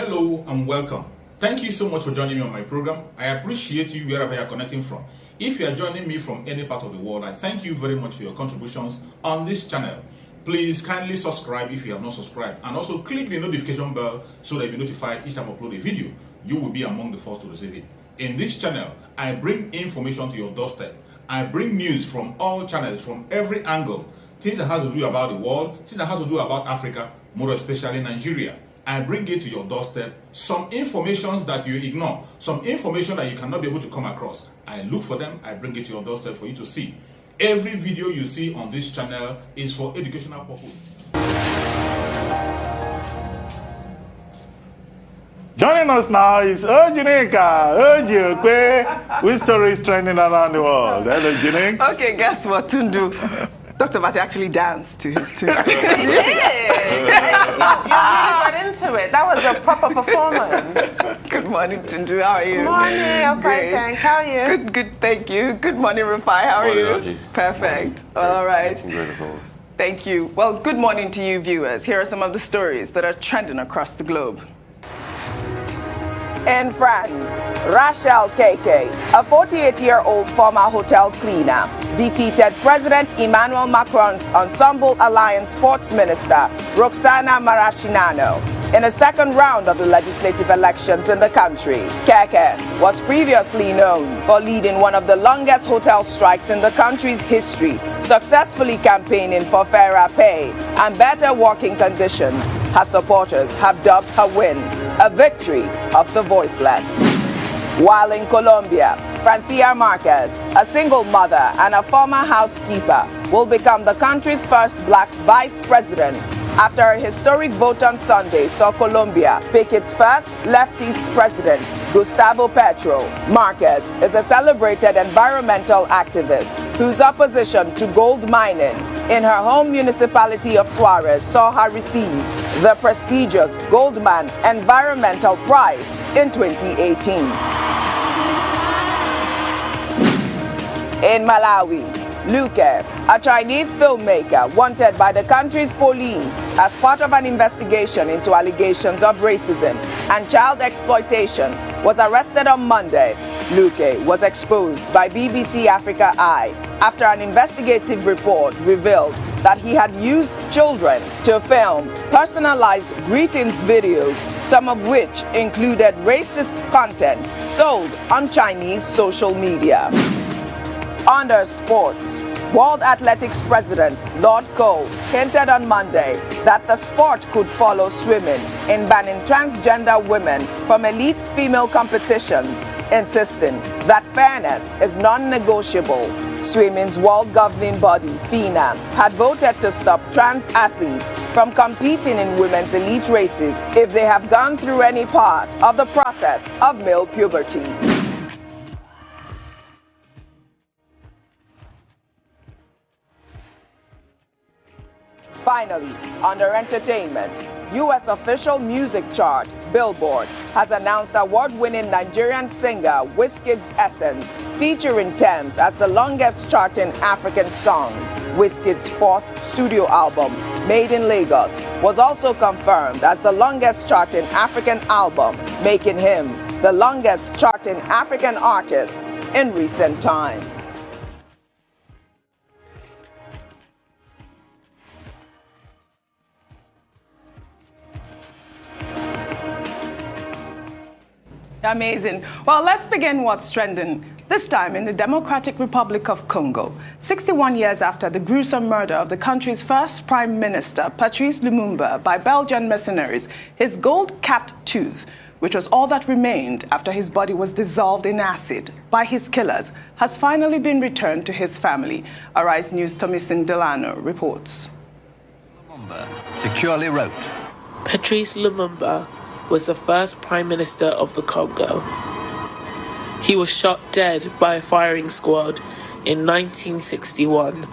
Hello and welcome. Thank you so much for joining me on my program. I appreciate you wherever you are connecting from. If you are joining me from any part of the world, I thank you very much for your contributions on this channel. Please kindly subscribe if you have not subscribed, and also click the notification bell so that you'll be notified each time I upload a video. You will be among the first to receive it. In this channel, I bring information to your doorstep. I bring news from all channels, from every angle. Things that have to do about the world, things that have to do about Africa, more especially Nigeria. I bring it to your doorstep, some information that you ignore, some information that you cannot be able to come across. I look for them, I bring it to your doorstep for you to see. Every video you see on this channel is for educational purpose. Joining us now is Ojineka Ojiokwe, which story is trending around the world. Hello, Jinx. Okay, guess what, Tundu? Dr. Bati actually danced to his tune. You really got into it. That was a proper performance. Good morning, Tundu. How are you? Good morning. I'm fine, thanks. How are you? Good, thank you. Good morning, Rufai. How are you? Raji. Perfect. All right. Great as always. Thank you. Well, good morning to you, viewers. Here are some of the stories that are trending across the globe. In France, Rachel Keke, a 48-year-old former hotel cleaner, defeated President Emmanuel Macron's Ensemble Alliance sports minister, Roxana Maraschinano, in the second round of the legislative elections in the country. Keke was previously known for leading one of the longest hotel strikes in the country's history, successfully campaigning for fairer pay and better working conditions. Her supporters have dubbed her win a victory of the voiceless. While in Colombia, Francia Marquez, a single mother and a former housekeeper, will become the country's first black vice president after a historic vote on Sunday saw Colombia pick its first leftist president, Gustavo Petro. Marquez is a celebrated environmental activist whose opposition to gold mining in her home municipality of Suarez saw her receive the prestigious Goldman Environmental Prize in 2018. In Malawi, Luke, a Chinese filmmaker wanted by the country's police as part of an investigation into allegations of racism and child exploitation, was arrested on Monday. Luke was exposed by BBC Africa Eye after an investigative report revealed that he had used children to film personalized greetings videos, some of which included racist content sold on Chinese social media. Under sports, World Athletics President Lord Cole hinted on Monday that the sport could follow swimming in banning transgender women from elite female competitions, insisting that fairness is non-negotiable. Swimming's world governing body, FINA, had voted to stop trans athletes from competing in women's elite races if they have gone through any part of the process of male puberty. Finally, under entertainment, U.S. official music chart, Billboard, has announced award-winning Nigerian singer Wizkid's Essence, featuring Thames as the longest charting African song. Wizkid's fourth studio album, Made in Lagos, was also confirmed as the longest charting African album, making him the longest charting African artist in recent times. Amazing. Well, let's begin what's trending. This time in the Democratic Republic of Congo, 61 years after the gruesome murder of the country's first prime minister, Patrice Lumumba, by Belgian mercenaries, his gold-capped tooth, which was all that remained after his body was dissolved in acid by his killers, has finally been returned to his family. Arise News' Tomisin Delano reports. Lumumba securely wrote, Patrice Lumumba was the first Prime Minister of the Congo. He was shot dead by a firing squad in 1961.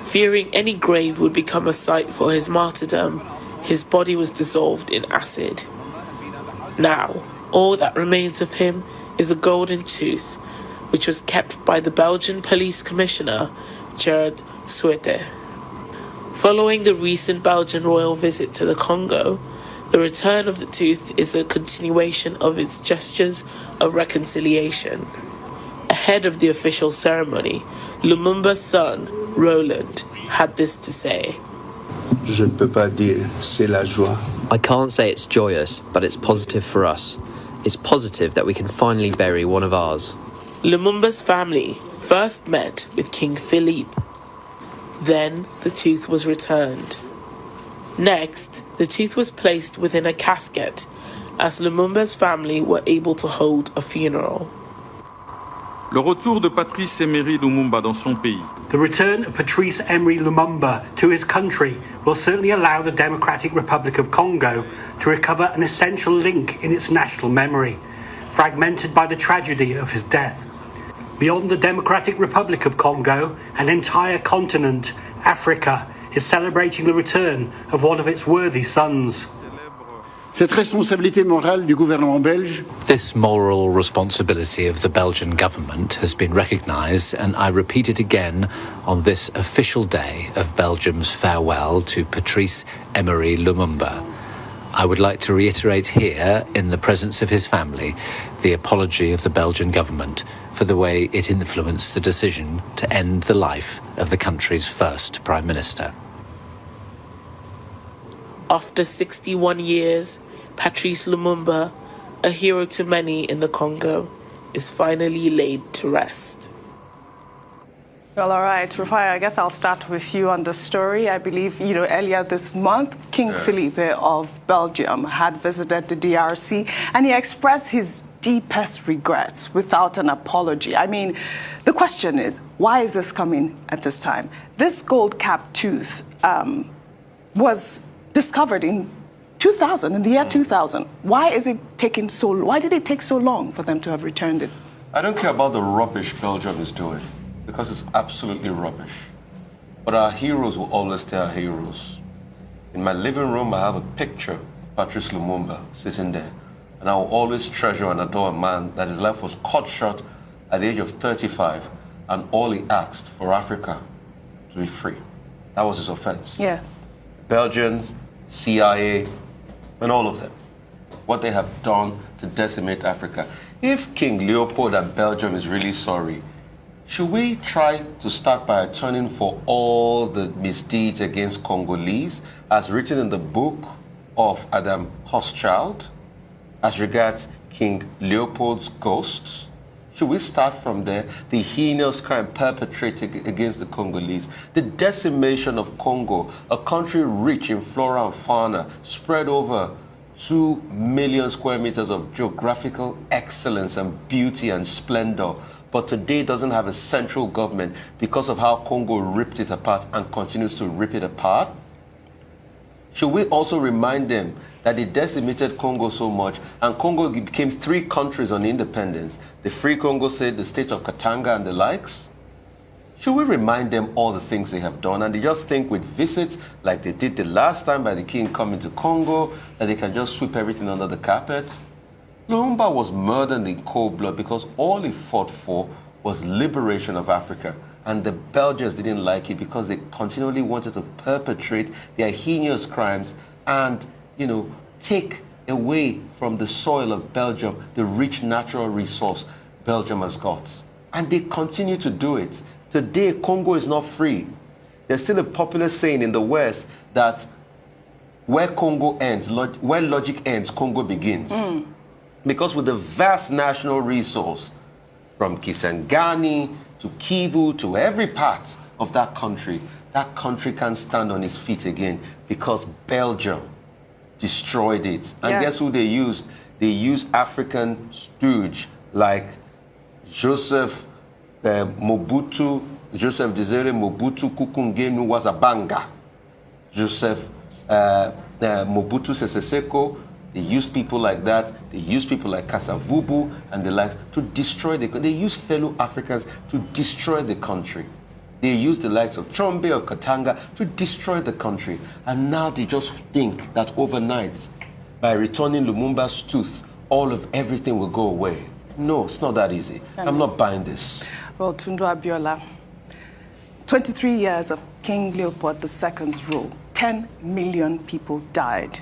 Fearing any grave would become a site for his martyrdom, his body was dissolved in acid. Now, all that remains of him is a golden tooth, which was kept by the Belgian police commissioner, Gerard Suete. Following the recent Belgian royal visit to the Congo, The return of the tooth is a continuation of its gestures of reconciliation. Ahead of the official ceremony, Lumumba's son, Roland, had this to say. Je ne peux pas dire c'est la joie. I can't say it's joyous, but it's positive for us. It's positive that we can finally bury one of ours. Lumumba's family first met with King Philippe. Then the tooth was returned. Next, the tooth was placed within a casket, as Lumumba's family were able to hold a funeral. Le retour de Patrice Emery Lumumba dans son pays. The return of Patrice Emery Lumumba to his country will certainly allow the Democratic Republic of Congo to recover an essential link in its national memory, fragmented by the tragedy of his death. Beyond the Democratic Republic of Congo, an entire continent, Africa, is celebrating the return of one of its worthy sons. Cette responsabilité morale du gouvernement belge. This moral responsibility of the Belgian government has been recognised, and I repeat it again on this official day of Belgium's farewell to Patrice Emery Lumumba. I would like to reiterate here, in the presence of his family, the apology of the Belgian government for the way it influenced the decision to end the life of the country's first Prime Minister. After 61 years, Patrice Lumumba, a hero to many in the Congo, is finally laid to rest. Well, all right, Rufai, I guess I'll start with you on the story. I believe, earlier this month, King Philippe of Belgium had visited the DRC, and he expressed his deepest regrets without an apology. I mean, the question is, why is this coming at this time? This gold-capped tooth was discovered in 2000, in the year 2000. Why did it take so long for them to have returned it? I don't care about the rubbish Belgium is doing, because it's absolutely rubbish. But our heroes will always stay our heroes. In my living room, I have a picture of Patrice Lumumba sitting there. And I will always treasure and adore a man that his life was cut short at the age of 35, and all he asked for Africa to be free. That was his offense. Yes. Belgians, CIA, and all of them, what they have done to decimate Africa. If King Leopold and Belgium is really sorry, should we try to start by atoning for all the misdeeds against Congolese, as written in the book of Adam Hochschild, as regards King Leopold's ghosts? Should we start from there? The heinous crime perpetrated against the Congolese, the decimation of Congo, a country rich in flora and fauna, spread over 2 million square meters of geographical excellence and beauty and splendor, but today doesn't have a central government because of how Congo ripped it apart and continues to rip it apart? Should we also remind them that they decimated Congo so much, and Congo became 3 countries on independence, the Free Congo State, the state of Katanga, and the likes? Should we remind them all the things they have done, and they just think with visits, like they did the last time by the king coming to Congo, that they can just sweep everything under the carpet? Lumumba was murdered in cold blood because all he fought for was liberation of Africa. And the Belgians didn't like it because they continually wanted to perpetrate their heinous crimes and, take away from the soil of Belgium the rich natural resource Belgium has got. And they continue to do it. Today, Congo is not free. There's still a popular saying in the West that where Congo ends, where logic ends, Congo begins. Because with the vast national resource, from Kisangani to Kivu to every part of that country can't stand on its feet again because Belgium destroyed it. And guess who they used? They used African stooge like Joseph Desire Mobutu Kukungenu Wazabanga, Joseph Mobutu Sese Seko. They used people like that. They used people like Kasavubu and the likes to destroy they used fellow Africans to destroy the country. They used the likes of Chombe, of Katanga to destroy the country. And now they just think that overnight, by returning Lumumba's tooth, all of everything will go away. No, it's not that easy. I'm not buying this. Well, Tundu Abiola, 23 years of King Leopold II's rule, 10 million people died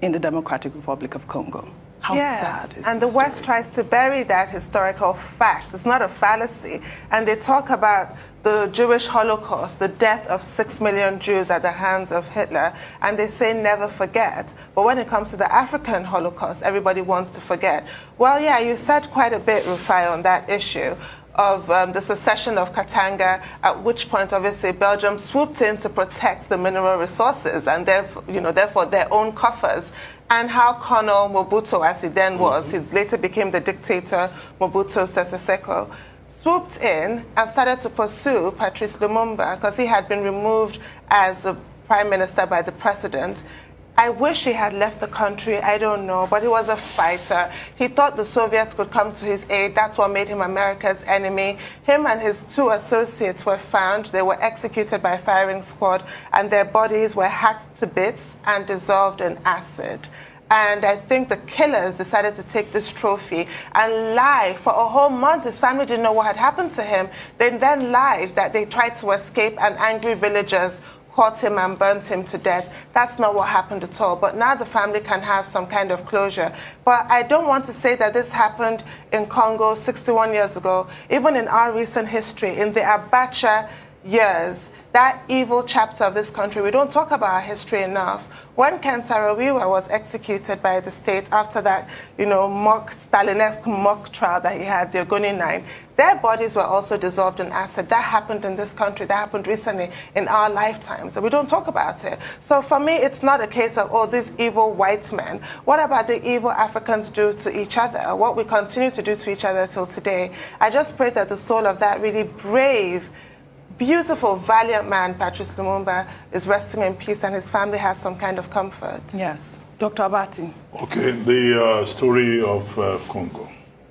in the Democratic Republic of Congo. How sad is and this the West story? tries to bury that historical fact. It's not a fallacy. And they talk about the Jewish Holocaust, the death of 6 million Jews at the hands of Hitler, and they say never forget. But when it comes to the African Holocaust, everybody wants to forget. Well, yeah, you said quite a bit, Rufai, on that issue of the secession of Katanga, at which point, obviously, Belgium swooped in to protect the mineral resources and therefore their own coffers, and how Colonel Mobutu, as he then was, he later became the dictator, Mobutu Sese Seko, swooped in and started to pursue Patrice Lumumba because he had been removed as the prime minister by the president. I wish he had left the country, I don't know, but he was a fighter. He thought the Soviets could come to his aid. That's what made him America's enemy. Him and his 2 associates were found. They were executed by firing squad, and their bodies were hacked to bits and dissolved in acid. And I think the killers decided to take this trophy and lie for a whole month. His family didn't know what had happened to him. They then lied that they tried to escape, and angry villagers caught him and burnt him to death. That's not what happened at all. But now the family can have some kind of closure. But I don't want to say that this happened in Congo 61 years ago. Even in our recent history, in the Abacha years, that evil chapter of this country, we don't talk about our history enough. When Ken Saro-Wiwa was executed by the state after that, Stalinesque mock trial that he had, the Ogoni 9, their bodies were also dissolved in acid. That happened in this country. That happened recently in our lifetimes. And we don't talk about it. So for me, it's not a case of, oh, these evil white men. What about the evil Africans do to each other? What we continue to do to each other till today? I just pray that the soul of that really brave, beautiful, valiant man, Patrice Lumumba, is resting in peace and his family has some kind of comfort. Yes. Dr. Abati. Okay, the story of Congo,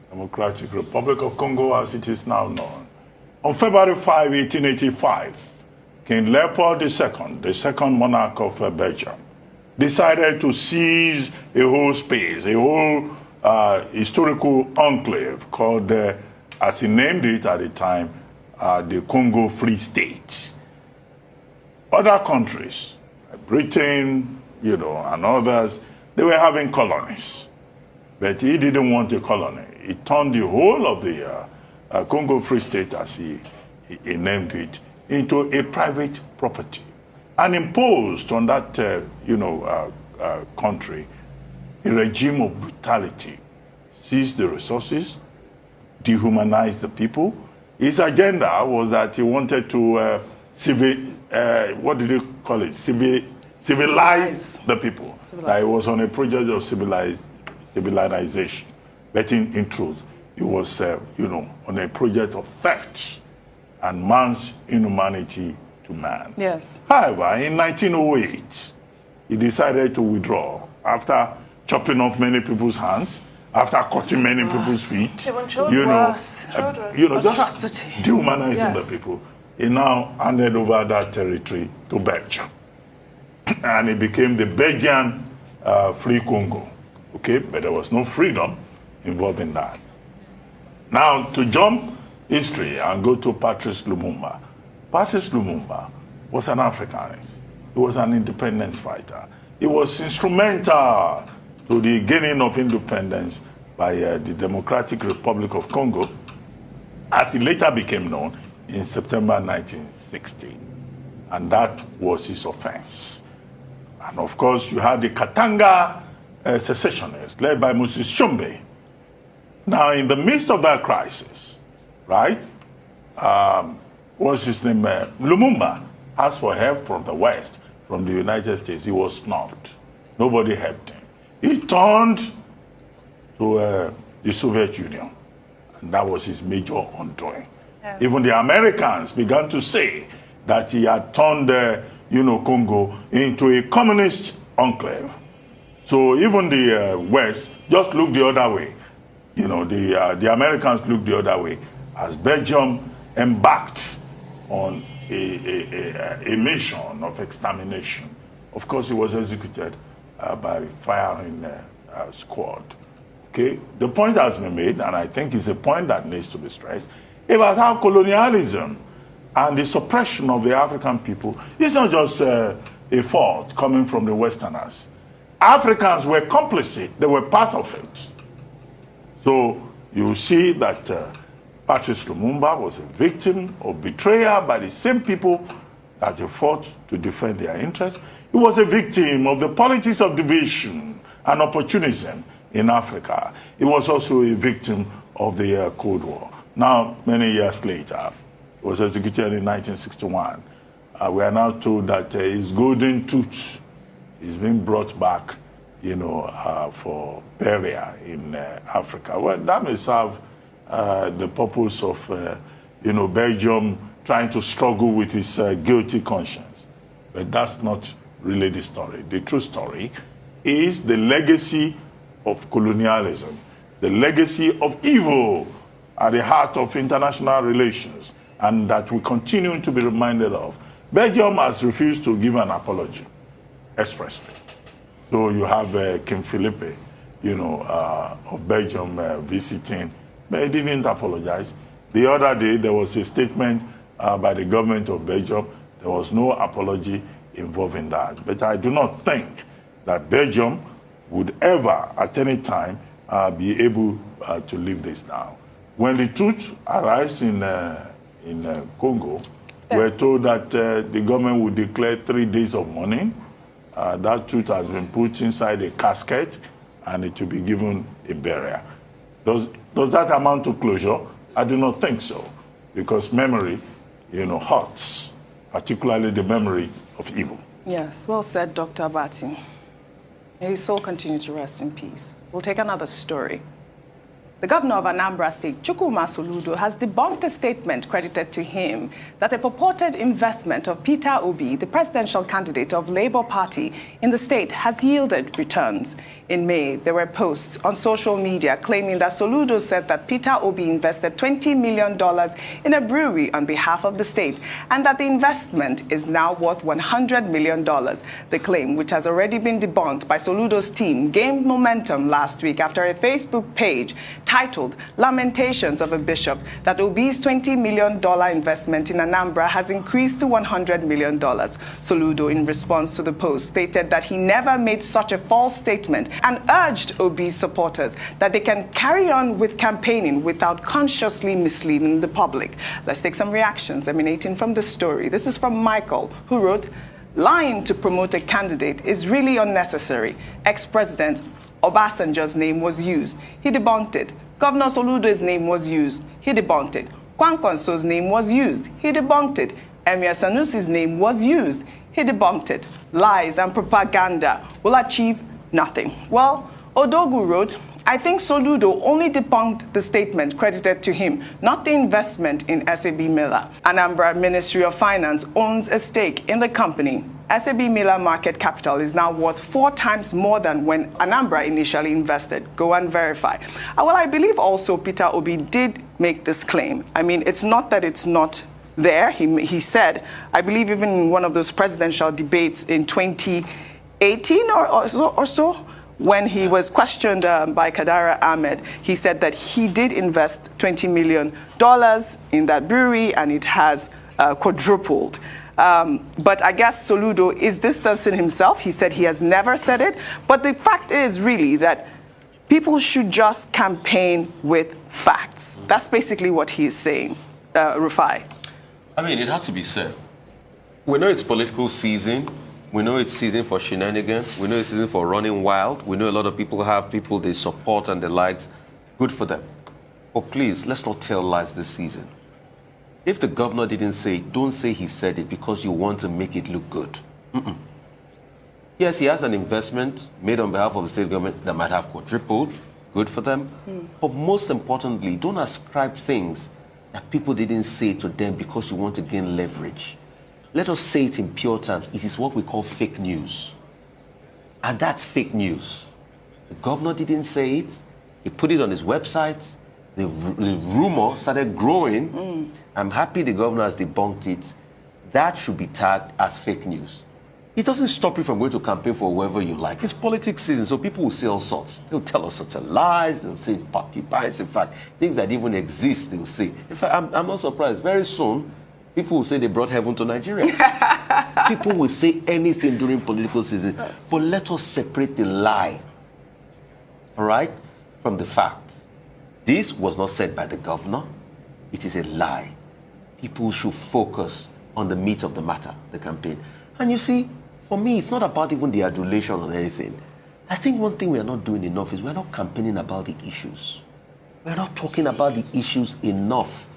Democratic Republic of Congo as it is now known. On February 5, 1885, King Leopold II, the second monarch of Belgium, decided to seize a whole space, a whole historical enclave called, as he named it at the time, the Congo Free State. Other countries, Britain, and others, they were having colonies. But he didn't want a colony. He turned the whole of the Congo Free State, as he named it, into a private property and imposed on that, country a regime of brutality, seized the resources, dehumanized the people. His agenda was that he wanted to civilize the people. That he was on a project of civilization. But in truth, he was, on a project of theft and man's inhumanity to man. Yes. However, in 1908, he decided to withdraw after chopping off many people's hands, after cutting many people's feet, Even children. just dehumanizing the people. He now handed over that territory to Belgium. And it became the Belgian Free Congo. Okay, but there was no freedom involved in that. Now, to jump history and go to Patrice Lumumba. Patrice Lumumba was an Africanist. He was an independence fighter. He was instrumental to the gaining of independence by the Democratic Republic of Congo, as it later became known in September 1960. And that was his offense. And of course, you had the Katanga secessionists led by Moses Tshombe. Now, in the midst of that crisis, right, what's his name? Lumumba asked for help from the West, from the United States. He was snubbed. Nobody helped him. He turned to the Soviet Union, and that was his major undoing. Yes. Even the Americans began to say that he had turned, Congo into a communist enclave. So even the West just looked the other way. The Americans looked the other way as Belgium embarked on a mission of extermination. Of course, he was executed by firing squad. Okay, the point has been made, and I think it's a point that needs to be stressed, about how colonialism and the suppression of the African people is not just a fault coming from the Westerners. Africans were complicit. They were part of it. So you see that Patrice Lumumba was a victim of betrayal by the same people that he fought to defend their interests. He was a victim of the politics of division and opportunism in Africa. He was also a victim of the Cold War. Now, many years later, he was executed in 1961. We are now told that his golden tooth is being brought back, for burial in Africa. Well, that may serve the purpose of, Belgium trying to struggle with his guilty conscience. But that's not really the story. The true story is the legacy of colonialism, the legacy of evil at the heart of international relations, and that we continue to be reminded of. Belgium has refused to give an apology expressly. So you have King Philippe, of Belgium visiting, but he didn't apologize. The other day, there was a statement by the government of Belgium. There was no apology involving that. But I do not think that Belgium would ever, at any time, be able to live this down. When the truth arrives in Congo, we're told that the government would declare 3 days of mourning. That truth has been put inside a casket, and it will be given a burial. Does that amount to closure? I do not think so, because memory, hurts, particularly the memory of evil. Yes, well said, Dr. Abati. May his soul continue to rest in peace. We'll take another story. The governor of Anambra State, Chukwuma Soludo, has debunked a statement credited to him that a purported investment of Peter Obi, the presidential candidate of Labour Party in the state, has yielded returns. In May, there were posts on social media claiming that Soludo said that Peter Obi invested $20 million in a brewery on behalf of the state, and that the investment is now worth $100 million. The claim, which has already been debunked by Soludo's team, gained momentum last week after a Facebook page titled Lamentations of a Bishop that Obi's $20 million investment in Anambra has increased to $100 million. Soludo, in response to the post, stated that he never made such a false statement and urged Obi's supporters that they can carry on with campaigning without consciously misleading the public. Let's take some reactions emanating from the story. This is from Michael, who wrote, "Lying to promote a candidate is really unnecessary. Ex-President Obasanjo's name was used. He debunked it. Governor Soludo's name was used. He debunked it. Kwankwanso's name was used. He debunked it. Emir Sanusi's name was used. He debunked it. Lies and propaganda will achieve nothing." Well, Odogu wrote, "I think Soludo only debunked the statement credited to him, not the investment in SAB Miller. Anambra Ministry of Finance owns a stake in the company. SAB Miller market capital is now worth 4 times more than when Anambra initially invested. Go and verify." Well, I believe also Peter Obi did make this claim. I mean, it's not that it's not there. He said, I believe even in one of those presidential debates in 2018 or so, when he was questioned by Kadara Ahmed, he said that he did invest $20 million in that brewery, and it has quadrupled. But I guess Soludo is distancing himself. He said he has never said it. But the fact is really that people should just campaign with facts. That's basically what he's saying, Rufai. I mean, it has to be said. We know it's political season. We know it's season for shenanigans. We know it's season for running wild. We know a lot of people have people they support and the likes. Good for them. But please, let's not tell lies this season. If the governor didn't say it, don't say he said it because you want to make it look good. Yes, he has an investment made on behalf of the state government that might have quadrupled. Good for them. But most importantly, don't ascribe things that people didn't say to them because you want to gain leverage. Let us say it in pure terms. It is what we call fake news. And that's fake news. The governor didn't say it. He put it on his website. The rumor started growing. I'm happy the governor has debunked it. That should be tagged as fake news. It doesn't stop you from going to campaign for whoever you like. It's politics season, so people will say all sorts. They'll tell all sorts of lies. They'll say porcupines. In fact, things that even exist, they'll say. In fact, I'm not surprised. Very soon, People will say they brought heaven to Nigeria. People will say anything during political season. But let us separate the lie, all right, from the facts. This was not said by the governor. It is a lie. People should focus on the meat of the matter, the campaign. And you see, for me, it's not about even the adulation or anything. I think one thing we are not doing enough is we're not campaigning about the issues. We're not talking about the issues enough.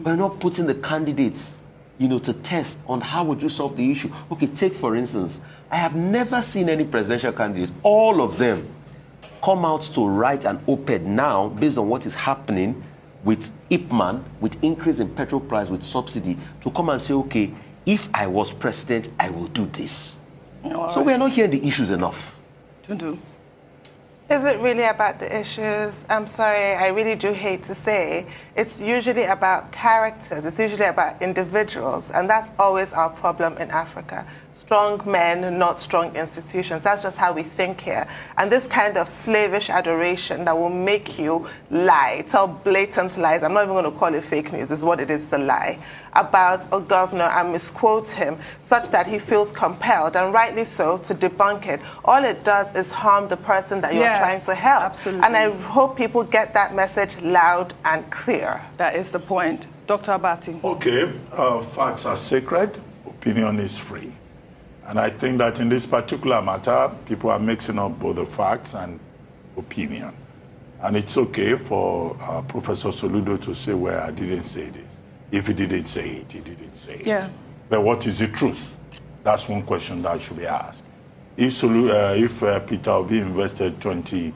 We're not putting the candidates, to test on how would you solve the issue. Okay, take for instance, I have never seen any presidential candidate, all of them, come out to write an op-ed now based on what is happening with Ipman, with increase in petrol price, with subsidy, to come and say, okay, if I was president, I will do this. So we are not hearing the issues enough. Is it really about the issues? I'm sorry, I really do hate to say. It's usually about characters. It's usually about individuals. And that's always our problem in Africa. Strong men, not strong institutions. That's just how we think here. And this kind of slavish adoration that will make you lie, tell blatant lies. I'm not even going to call it fake news. It's what it is, a lie, about a governor and misquote him such that he feels compelled, and rightly so, to debunk it. All it does is harm the person that you're trying to help. Absolutely. And I hope people get that message loud and clear. That is the point. Dr. Abati. Okay, facts are sacred, opinion is free. And I think that in this particular matter, people are mixing up both the facts and opinion. And it's okay for Professor Soludo to say, well, I didn't say this. If he didn't say it, he didn't say it. Yeah. But what is the truth? That's one question that should be asked. If Peter Obi invested $20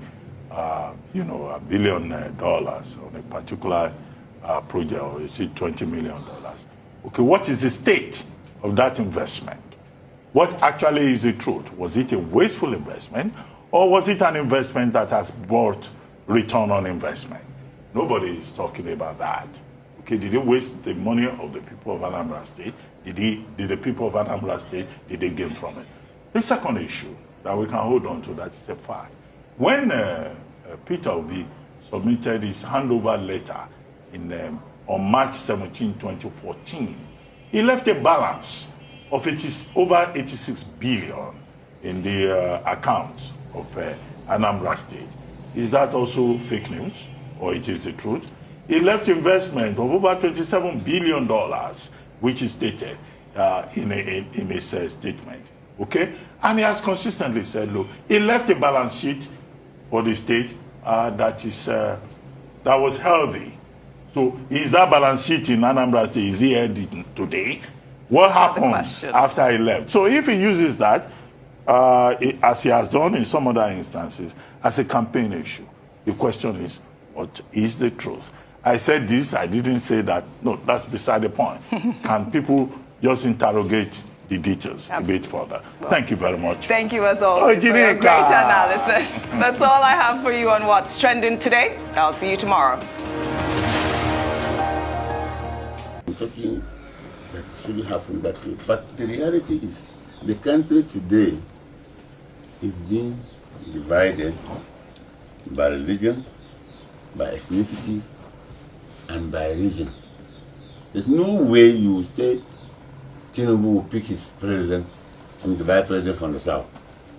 billion on a particular project, or is it $20 million? Okay, what is the state of that investment? What actually is the truth? Was it a wasteful investment, or was it an investment that has brought return on investment? Nobody is talking about that. Okay, did he waste the money of the people of Anambra State? Did the people of Anambra State, did they gain from it? The second issue that we can hold on to, that is a fact. When Peter Obi submitted his handover letter on March 17, 2014, he left a balance of over 86 billion in the accounts of Anambra State. Is that also fake news, or it is the truth? He left investment of over $27 billion, which is stated in his statement. Okay, and he has consistently said, look, he left a balance sheet for the state that was healthy. So is that balance sheet in Anambra State, is he healthy today? What happened after he left? So if he uses that, as he has done in some other instances, as a campaign issue, the question is, what is the truth? I said this, I didn't say that. No, that's beside the point. Can people just interrogate the details a bit further? Well, thank you very much. Thank you as always for your great analysis. That's all I have for you on What's Trending today. I'll see you tomorrow. That should happen that way. But the reality is, the country today is being divided by religion, by ethnicity, and by region. There's no way you will say Tinubu will pick his president and the vice president from the south,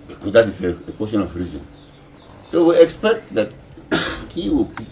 because that is a question of region. So we expect that he will pick